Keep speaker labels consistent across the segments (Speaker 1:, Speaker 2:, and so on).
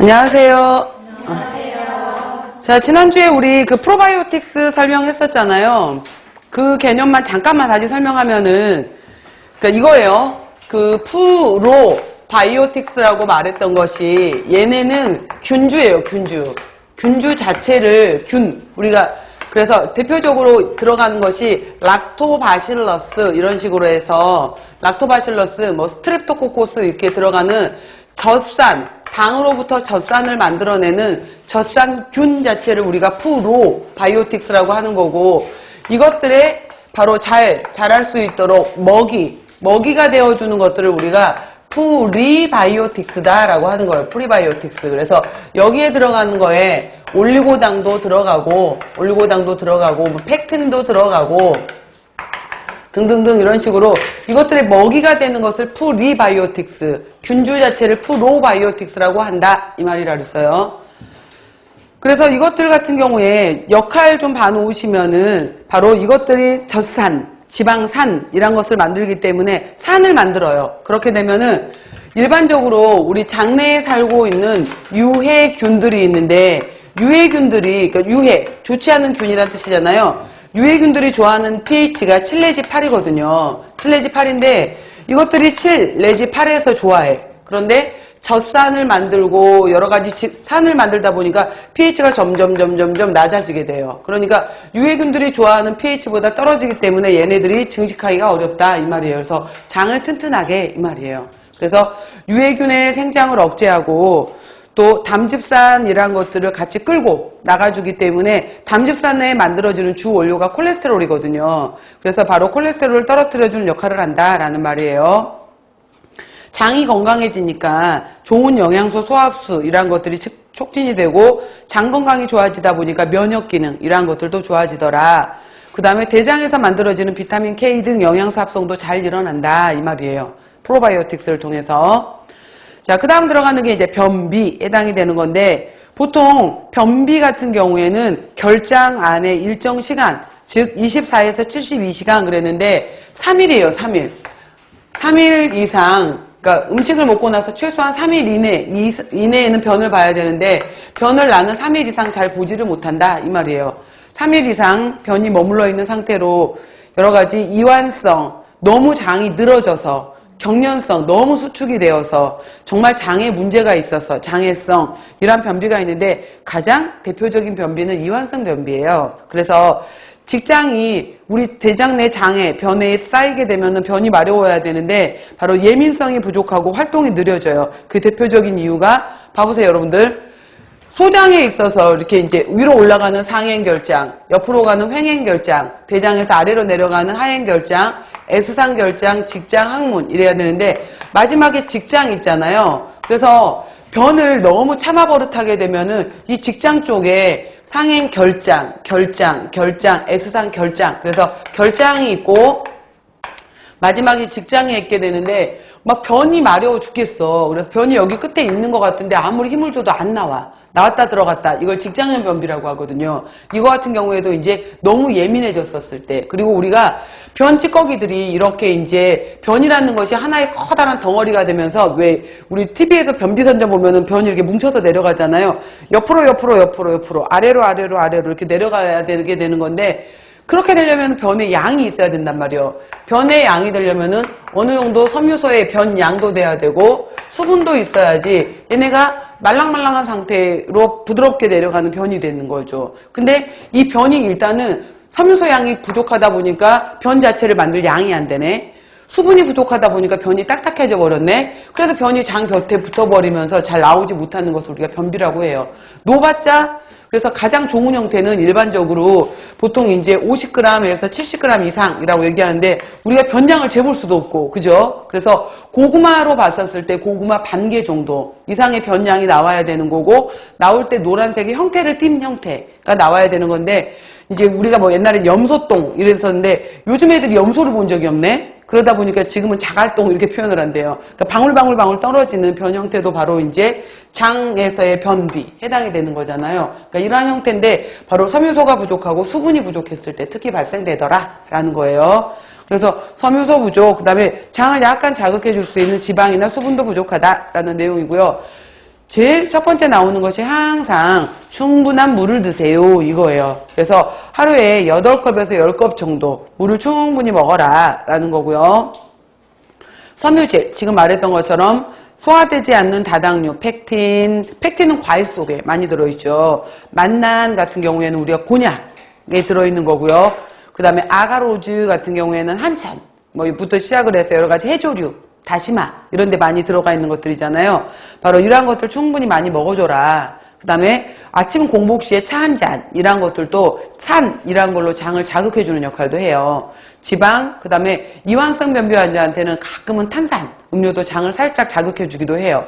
Speaker 1: 안녕하세요. 자, 지난주에 우리 그 프로바이오틱스 설명했었잖아요. 그 개념만 잠깐만 다시 설명하면은, 그러니까 이거예요. 그 프로바이오틱스라고 말했던 것이, 얘네는 균주예요, 균주. 균주 자체를, 우리가, 그래서 대표적으로 들어가는 것이 락토바실러스, 이런 식으로 해서, 락토바실러스, 뭐 스트랩토코코스 이렇게 들어가는 젖산, 당으로부터 젖산을 만들어내는 젖산균 자체를 우리가 프로바이오틱스라고 하는 거고, 이것들에 바로 자랄 수 있도록 먹이가 되어주는 것들을 우리가 프리바이오틱스다 라고 하는 거예요. 프리바이오틱스. 그래서 여기에 들어가는 거에 올리고당도 들어가고 뭐 팩틴도 들어가고 등등등 이런 식으로 이것들의 먹이가 되는 것을 프리바이오틱스, 균주 자체를 프로바이오틱스라고 한다 이 말이라 그랬어요. 그래서 이것들 같은 경우에 역할 좀 봐놓으시면은 바로 이것들이 젖산, 지방산 이란 것을 만들기 때문에 산을 만들어요. 그렇게 되면은 일반적으로 우리 장내에 살고 있는 유해균들이 있는데, 유해균들이, 그러니까 좋지 않은 균이란 뜻이잖아요. 유해균들이 좋아하는 pH가 7 내지 8이거든요. 7 내지 8인데 이것들이 7 내지 8에서 좋아해. 그런데 젖산을 만들고 여러 가지 산을 만들다 보니까 pH가 점점 낮아지게 돼요. 그러니까 유해균들이 좋아하는 pH보다 떨어지기 때문에 얘네들이 증식하기가 어렵다 이 말이에요. 그래서 장을 튼튼하게 이 말이에요. 그래서 유해균의 생장을 억제하고 또 담즙산이라는 것들을 같이 끌고 나가주기 때문에 담즙산 내에 만들어지는 주 원료가 콜레스테롤이거든요. 그래서 바로 콜레스테롤을 떨어뜨려주는 역할을 한다라는 말이에요. 장이 건강해지니까 좋은 영양소 소화흡수 이런 것들이 촉진이 되고 장 건강이 좋아지다 보니까 면역 기능 이런 것들도 좋아지더라. 그 다음에 대장에서 만들어지는 비타민 K 등 영양소 합성도 잘 일어난다 이 말이에요. 프로바이오틱스를 통해서. 자, 그 다음 들어가는 게 이제 변비에 해당이 되는 건데, 보통 변비 같은 경우에는 결장 안에 일정 시간, 즉 24에서 72시간 그랬는데 3일이에요. 3일. 3일 이상, 그러니까 음식을 먹고 나서 최소한 3일 이내에는 변을 봐야 되는데, 변을 나는 3일 이상 잘 보지를 못한다 이 말이에요. 3일 이상 변이 머물러 있는 상태로 여러 가지 이완성, 너무 장이 늘어져서, 경련성, 너무 수축이 되어서 정말 장에 문제가 있어서 장애성 이런 변비가 있는데, 가장 대표적인 변비는 이완성 변비예요. 그래서 직장이 우리 대장 내 장에 변에 쌓이게 되면 변이 마려워야 되는데 바로 예민성이 부족하고 활동이 느려져요. 그 대표적인 이유가 봐보세요 여러분들. 소장에 있어서 이렇게 이제 위로 올라가는 상행결장, 옆으로 가는 횡행결장, 대장에서 아래로 내려가는 하행결장, S상결장, 직장, 항문 이래야 되는데 마지막에 직장 있잖아요. 그래서 변을 너무 참아버릇하게 되면은 이 직장 쪽에 상행결장, 결장, S상결장, 그래서 결장이 있고 마지막에 직장에 있게 되는데 막 변이 마려워 죽겠어. 그래서 변이 여기 끝에 있는 것 같은데 아무리 힘을 줘도 안 나와. 나왔다 들어갔다. 이걸 직장형 변비라고 하거든요. 이거 같은 경우에도 이제 너무 예민해졌었을 때, 그리고 우리가 변 찌꺼기들이 이렇게 이제 변이라는 것이 하나의 커다란 덩어리가 되면서 왜 우리 TV에서 변비선전 보면은 변이 이렇게 뭉쳐서 내려가잖아요. 옆으로 아래로 이렇게 내려가야 되게 되는 건데, 그렇게 되려면 변의 양이 있어야 된단 말이에요. 변의 양이 되려면은 어느 정도 섬유소의 변 양도 돼야 되고 수분도 있어야지 얘네가 말랑말랑한 상태로 부드럽게 내려가는 변이 되는 거죠. 근데 이 변이 일단은 섬유소 양이 부족하다 보니까 변 자체를 만들 양이 안 되네. 수분이 부족하다 보니까 변이 딱딱해져 버렸네. 그래서 변이 장 곁에 붙어버리면서 잘 나오지 못하는 것을 우리가 변비라고 해요. 노봤자 그래서 가장 좋은 형태는 일반적으로 보통 이제 50g에서 70g 이상이라고 얘기하는데 우리가 변장을 재볼 수도 없고, 그죠? 그래서 고구마로 봤었을 때 고구마 반 개 정도 이상의 변량이 나와야 되는 거고, 나올 때 노란색의 형태를 띈 형태가 나와야 되는 건데, 이제 우리가 뭐 옛날에 염소똥 이랬었는데 요즘 애들이 염소를 본 적이 없네? 그러다 보니까 지금은 자갈동 이렇게 표현을 한대요. 그러니까 방울방울 떨어지는 변 형태도 바로 이제 장에서의 변비 해당이 되는 거잖아요. 그러니까 이러한 형태인데 바로 섬유소가 부족하고 수분이 부족했을 때 특히 발생되더라라는 거예요. 그래서 섬유소 부족, 그 다음에 장을 약간 자극해 줄 수 있는 지방이나 수분도 부족하다라는 내용이고요. 제일 첫 번째 나오는 것이 항상 충분한 물을 드세요 이거예요. 그래서 하루에 8컵에서 10컵 정도 물을 충분히 먹어라 라는 거고요. 섬유질, 지금 말했던 것처럼 소화되지 않는 다당류, 팩틴은 과일 속에 많이 들어있죠. 만난 같은 경우에는 우리가 곤약에 들어있는 거고요. 그 다음에 아가로즈 같은 경우에는 한참 뭐부터 시작을 해서 여러 가지 해조류, 다시마 이런 데 많이 들어가 있는 것들이잖아요. 바로 이러한 것들 충분히 많이 먹어줘라. 그 다음에 아침 공복 시에 차 한 잔 이런 것들도 산이란 걸로 장을 자극해주는 역할도 해요. 지방, 그 다음에 이완성 변비 환자한테는 가끔은 탄산 음료도 장을 살짝 자극해주기도 해요.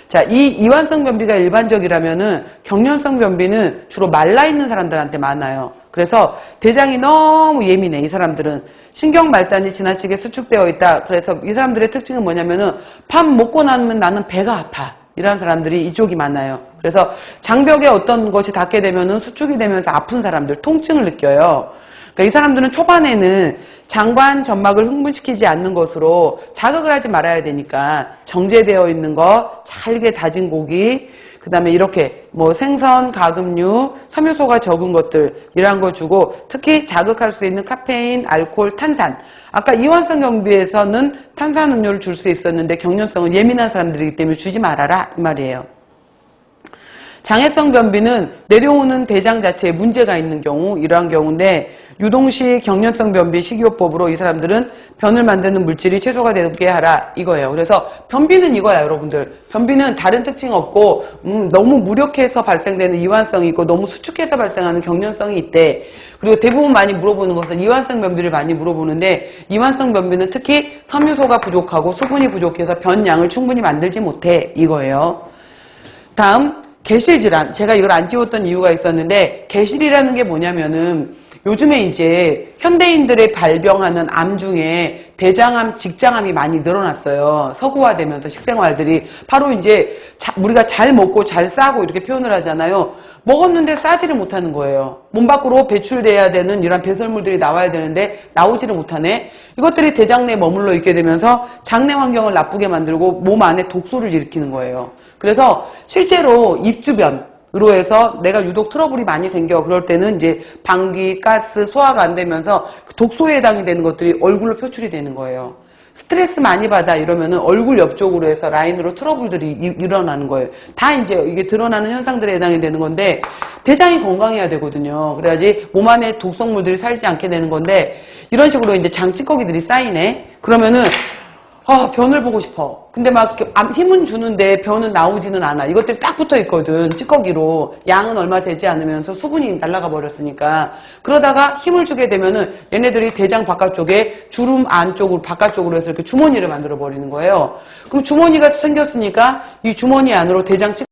Speaker 1: 자, 이 이완성 변비가 일반적이라면은 경련성 변비는 주로 말라있는 사람들한테 많아요. 그래서 대장이 너무 예민해. 이 사람들은 신경 말단이 지나치게 수축되어 있다. 그래서 이 사람들의 특징은 뭐냐면은 밥 먹고 나면 나는 배가 아파. 이런 사람들이 이쪽이 많아요. 그래서 장벽에 어떤 것이 닿게 되면은 수축이 되면서 아픈 사람들, 통증을 느껴요. 그러니까 이 사람들은 초반에는 장관 점막을 흥분시키지 않는 것으로 자극을 하지 말아야 되니까 정제되어 있는 거, 잘게 다진 고기, 그 다음에 이렇게 뭐 생선, 가금류, 섬유소가 적은 것들 이런 거 주고 특히 자극할 수 있는 카페인, 알코올, 탄산. 아까 이완성 경비에서는 탄산 음료를 줄 수 있었는데 경련성은 예민한 사람들이기 때문에 주지 말아라 이 말이에요. 장애성 변비는 내려오는 대장 자체에 문제가 있는 경우 이러한 경우인데 유동식 경련성 변비 식이요법으로 이 사람들은 변을 만드는 물질이 최소가 되게 하라 이거예요. 그래서 변비는 이거야 여러분들. 변비는 다른 특징 없고 너무 무력해서 발생되는 이완성이 있고 너무 수축해서 발생하는 경련성이 있대. 그리고 대부분 많이 물어보는 것은 이완성 변비를 많이 물어보는데 이완성 변비는 특히 섬유소가 부족하고 수분이 부족해서 변량을 충분히 만들지 못해 이거예요. 다음 개실질환. 제가 이걸 안 지웠던 이유가 있었는데 개실이라는 게 뭐냐면은 요즘에 이제 현대인들의 발병하는 암 중에 대장암, 직장암이 많이 늘어났어요. 서구화되면서 식생활들이 바로 이제 우리가 잘 먹고 잘 싸고 이렇게 표현을 하잖아요. 먹었는데 싸지를 못하는 거예요. 몸 밖으로 배출돼야 되는 이런 배설물들이 나와야 되는데 나오지를 못하네. 이것들이 대장 내에 머물러 있게 되면서 장내 환경을 나쁘게 만들고 몸 안에 독소를 일으키는 거예요. 그래서 실제로 입 주변으로 해서 내가 유독 트러블이 많이 생겨. 그럴 때는 이제 방귀, 가스, 소화가 안 되면서 독소에 해당이 되는 것들이 얼굴로 표출이 되는 거예요. 스트레스 많이 받아 이러면은 얼굴 옆쪽으로 해서 라인으로 트러블들이 일어나는 거예요. 다 이제 이게 드러나는 현상들에 해당이 되는 건데 대장이 건강해야 되거든요. 그래야지 몸 안에 독성물들이 살지 않게 되는 건데 이런 식으로 이제 장 찌꺼기들이 쌓이네. 그러면은 변을 보고 싶어. 근데 막 힘은 주는데 변은 나오지는 않아. 이것들이 딱 붙어 있거든. 찌꺼기로. 양은 얼마 되지 않으면서 수분이 날아가 버렸으니까. 그러다가 힘을 주게 되면은 얘네들이 대장 바깥쪽에 주름 안쪽으로 바깥쪽으로 해서 이렇게 주머니를 만들어 버리는 거예요. 그럼 주머니가 생겼으니까 이 주머니 안으로 대장 찌꺼기